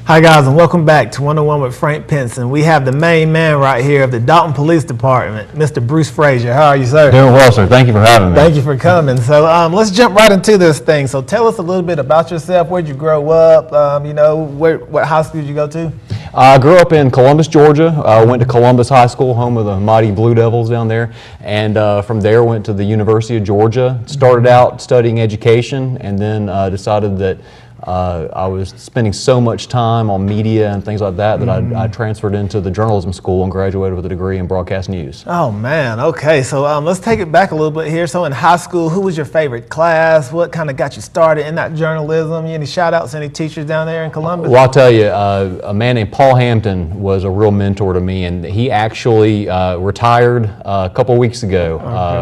Hi guys, and welcome back to 101 with Frank Pinson. We have the main man right here of the Dalton Police Department, Mr. Bruce Frazier. How are you, sir? Doing well, sir. Thank you for having me. Thank you for coming. So let's jump right into this thing. So tell us a little bit about yourself. Where'd you grow up? What high school did you go to? I grew up in Columbus, Georgia. Went to Columbus High School, home of the mighty Blue Devils down there. And from there went to the University of Georgia. Started out studying education and then decided that I was spending so much time on media and things like that I transferred into the journalism school and graduated with a degree in broadcast news. Oh man, okay. So let's take it back a little bit here. So in high school, who was your favorite class? What kind of got you started in that journalism? Any shout outs, any teachers down there in Columbus? Well, I'll tell you, a man named Paul Hampton was a real mentor to me, and he actually retired a couple weeks ago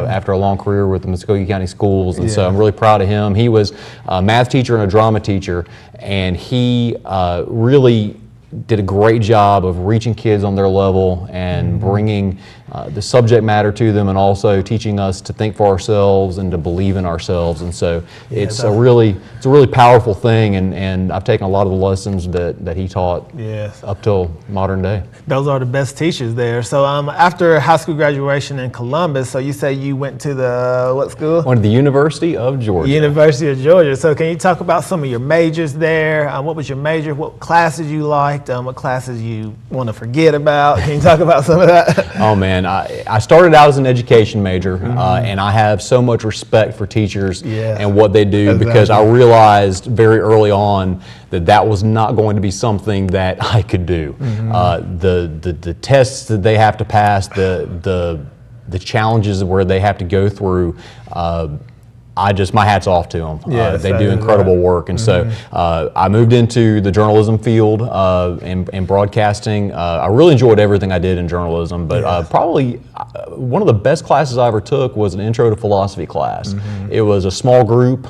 after a long career with the Muskogee County Schools, and so I'm really proud of him. He was a math teacher and a drama teacher, and he really did a great job of reaching kids on their level and bringing the subject matter to them, and also teaching us to think for ourselves and to believe in ourselves. And so it's a really powerful thing, and I've taken a lot of the lessons that he taught up till modern day. Those are the best teachers there. So after high school graduation in Columbus, so you say you went to the what school? Went to the University of Georgia. University of Georgia. So can you talk about some of your majors there? What was your major? What classes you liked? What classes you want to forget about? Can you talk about some of that? Oh man, I started out as an education major, and I have so much respect for teachers and what they do, because I realized very early on that was not going to be something that I could do. The tests that they have to pass, the challenges where they have to go through, my hat's off to them. They do incredible work, and so I moved into the journalism field and broadcasting. I really enjoyed everything I did in journalism, but probably one of the best classes I ever took was an intro to philosophy class. It was a small group.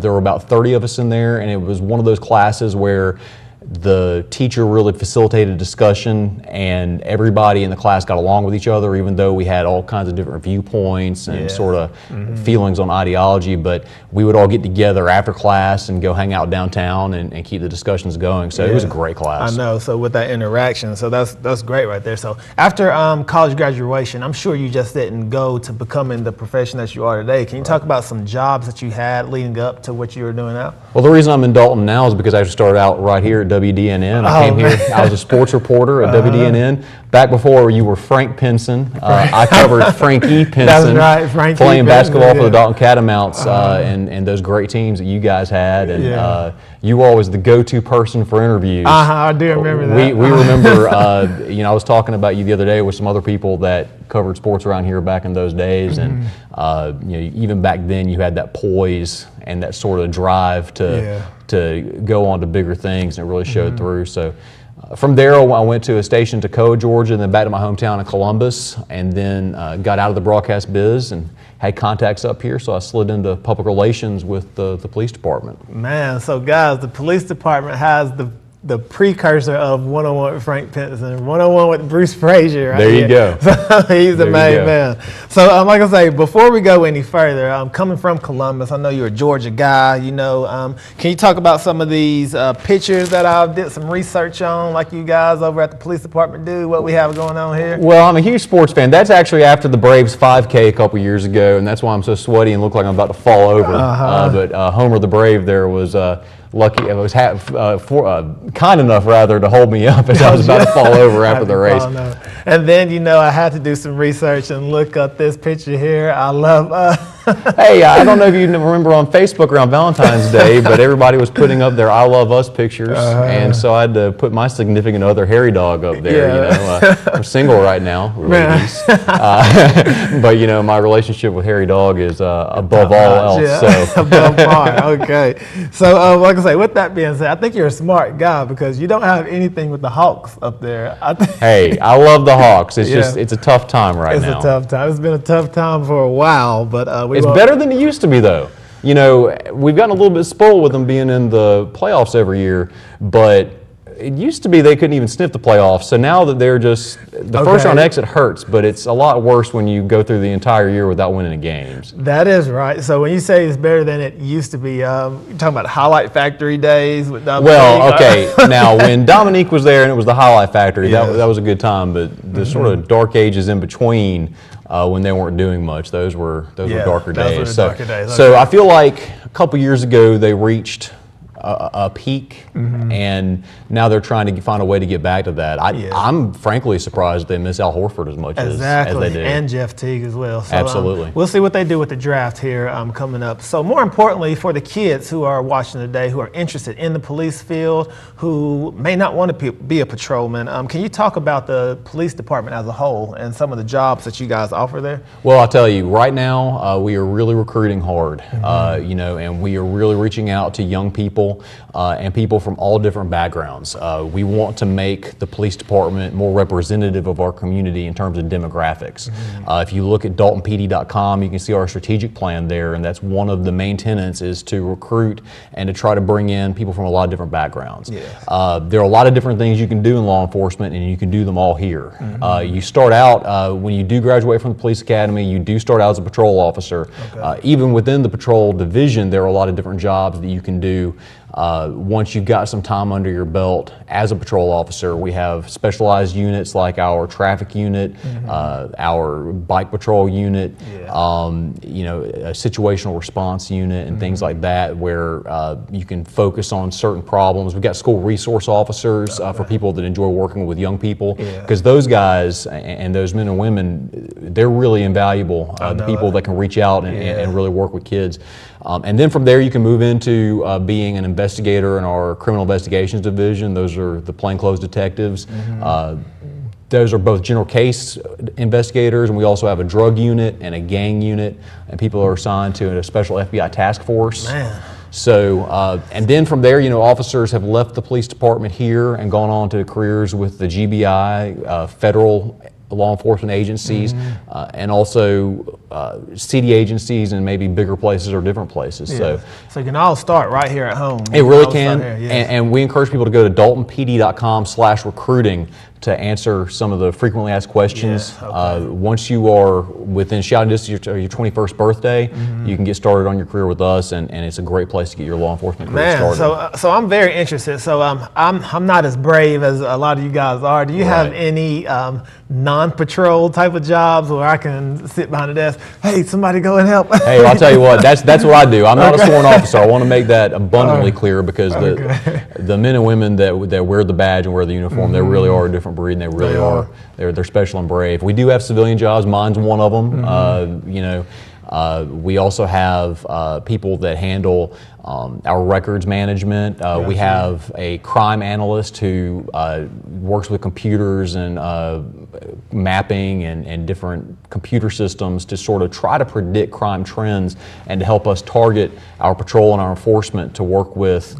There were about 30 of us in there, and it was one of those classes where the teacher really facilitated discussion, and everybody in the class got along with each other, even though we had all kinds of different viewpoints and sort of feelings on ideology. But we would all get together after class and go hang out downtown and keep the discussions going. So it was a great class. I know. So with that interaction, so that's great right there. So after college graduation, I'm sure you just didn't go to becoming the profession that you are today. Can you talk about some jobs that you had leading up to what you are doing now? Well, the reason I'm in Dalton now is because I started out right here at WDNN. I came here, I was a sports reporter at WDNN. Back before you were Frank Pinson, I covered Frankie Pinson. That's right, Frankie playing basketball for the Dalton Catamounts and those great teams that you guys had. And you were always the go-to person for interviews. I do remember that. We remember, I was talking about you the other day with some other people that covered sports around here back in those days. And even back then you had that poise and that sort of drive to go on to bigger things, and it really showed through. So from there, I went to a station in Toccoa, Georgia, and then back to my hometown in Columbus, and then got out of the broadcast biz and had contacts up here, so I slid into public relations with the police department. Man, so guys, the police department has the precursor of 101 with Frank Pinson, 101 with Bruce Frazier. Right there you go. So he's the main man. So like I say, before we go any further, coming from Columbus, I know you're a Georgia guy. Can you talk about some of these pictures that I did some research on, like you guys over at the police department do, what we have going on here? Well, I'm a huge sports fan. That's actually after the Braves 5K a couple years ago, and that's why I'm so sweaty and look like I'm about to fall over. But Homer the Brave there was lucky, I was kind enough rather to hold me up as I was about to fall over after the race. And then I had to do some research and look at this picture here. I love. Hey, I don't know if you remember on Facebook around Valentine's Day, but everybody was putting up their "I Love Us" pictures, and so I had to put my significant other, Harry Dog, up there. I'm single right now, but my relationship with Harry Dog is above all else. So above par. Okay. So like I say, with that being said, I think you're a smart guy because you don't have anything with the Hawks up there. Hey, I love the Hawks. It's just it's a tough time right now. It's a tough time. It's been a tough time for a while, but it's better than it used to be, though. We've gotten a little bit spoiled with them being in the playoffs every year, but It used to be they couldn't even sniff the playoffs, so now that they're just, the first round exit hurts, but it's a lot worse when you go through the entire year without winning the games. That is right. So when you say it's better than it used to be, you're talking about Highlight Factory days with Dominique? Well, okay, now when Dominique was there and it was the Highlight Factory, that was a good time, but the sort of dark ages in between, when they weren't doing much, those were darker days. So I feel like a couple years ago they reached a peak, and now they're trying to find a way to get back to that. I'm frankly surprised they miss Al Horford as much as they do. And Jeff Teague as well. So, absolutely. We'll see what they do with the draft here coming up. So more importantly, for the kids who are watching today, who are interested in the police field, who may not want to be a patrolman, can you talk about the police department as a whole and some of the jobs that you guys offer there? Well, I'll tell you, right now we are really recruiting hard, and we are really reaching out to young people and people from all different backgrounds. We want to make the police department more representative of our community in terms of demographics. If you look at DaltonPD.com, you can see our strategic plan there, and that's one of the main tenets is to recruit and to try to bring in people from a lot of different backgrounds. There are a lot of different things you can do in law enforcement, and you can do them all here. You start out, when you do graduate from the police academy, you do start out as a patrol officer. Even within the patrol division, there are a lot of different jobs that you can do. Once you've got some time under your belt as a patrol officer, we have specialized units like our traffic unit, our bike patrol unit, a situational response unit and things like that, where you can focus on certain problems. We've got school resource officers for people that enjoy working with young people, because those guys and those men and women, they're really invaluable, the people that can reach out and really work with kids. And then from there you can move into being an investigator in our criminal investigations division. Those are the plainclothes detectives. Those are both general case investigators, and we also have a drug unit and a gang unit, and people are assigned to a special FBI task force. So, and then from there, officers have left the police department here and gone on to careers with the GBI, federal law enforcement agencies, and also city agencies and maybe bigger places or different places. So you can all start right here at home. It really can, and we encourage people to go to daltonpd.com/recruiting to answer some of the frequently asked questions. Once you are within shouting distance of your 21st birthday, you can get started on your career with us, and it's a great place to get your law enforcement career started. So I'm very interested. So I'm not as brave as a lot of you guys are. Do you have any non-patrol type of jobs where I can sit behind the desk, hey, somebody go and help? Hey, well, I'll tell you what, that's what I do. I'm not a sworn officer. I want to make that abundantly clear, because the men and women that wear the badge and wear the uniform, they really are a different breed, and they really are. They're special and brave. We do have civilian jobs. Mine's one of them. We also have people that handle our records management. We have a crime analyst who works with computers and mapping and different computer systems to sort of try to predict crime trends and to help us target our patrol and our enforcement to work with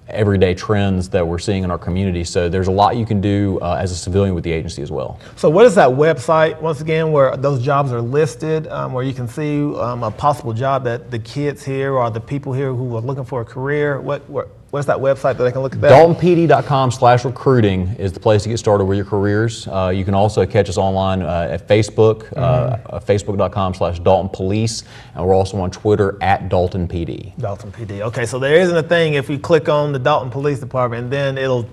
everyday trends that we're seeing in our community. So there's a lot you can do as a civilian with the agency as well. So what is that website, once again, where those jobs are listed, where you can see a possible job that the kids here or the people here who are looking for a career, what's that website that I can look at that? DaltonPD.com/recruiting is the place to get started with your careers. You can also catch us online at Facebook, Facebook.com/Dalton Police, and we're also on Twitter at Dalton PD. Dalton PD. Okay, so there isn't a thing if you click on the Dalton Police Department, then it'll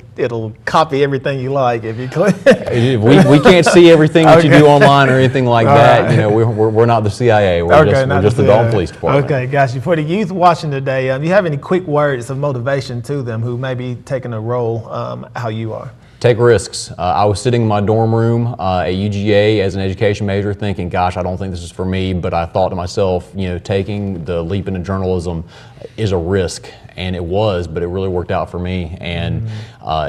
copy everything you like if you click. we can't see everything that you do online or anything like that. We're not the CIA. We're just the Dalton Police Department. Okay, gotcha. For the youth watching today, do you have any quick words of motivation to them who may be taking a role how you are? Take risks. I was sitting in my dorm room at UGA as an education major thinking, gosh, I don't think this is for me, but I thought to myself, taking the leap into journalism is a risk, and it was, but it really worked out for me, and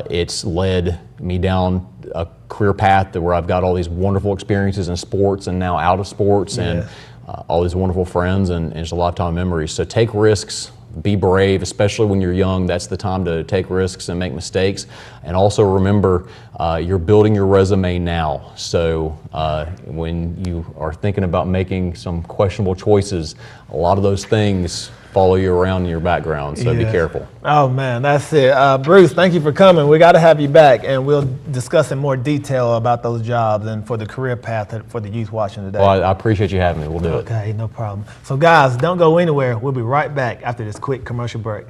it's led me down a career path where I've got all these wonderful experiences in sports and now out of sports, and all these wonderful friends, and it's a lifetime of memories. So take risks. Be brave, especially when you're young. That's the time to take risks and make mistakes. And also remember, you're building your resume now. So when you are thinking about making some questionable choices, a lot of those things follow you around in your background, so be careful. Oh man, that's it. Bruce, thank you for coming. We got to have you back, and we'll discuss in more detail about those jobs and for the career path for the youth watching today. Well, I appreciate you having me. We'll do it. Okay, no problem. So guys, don't go anywhere. We'll be right back after this quick commercial break.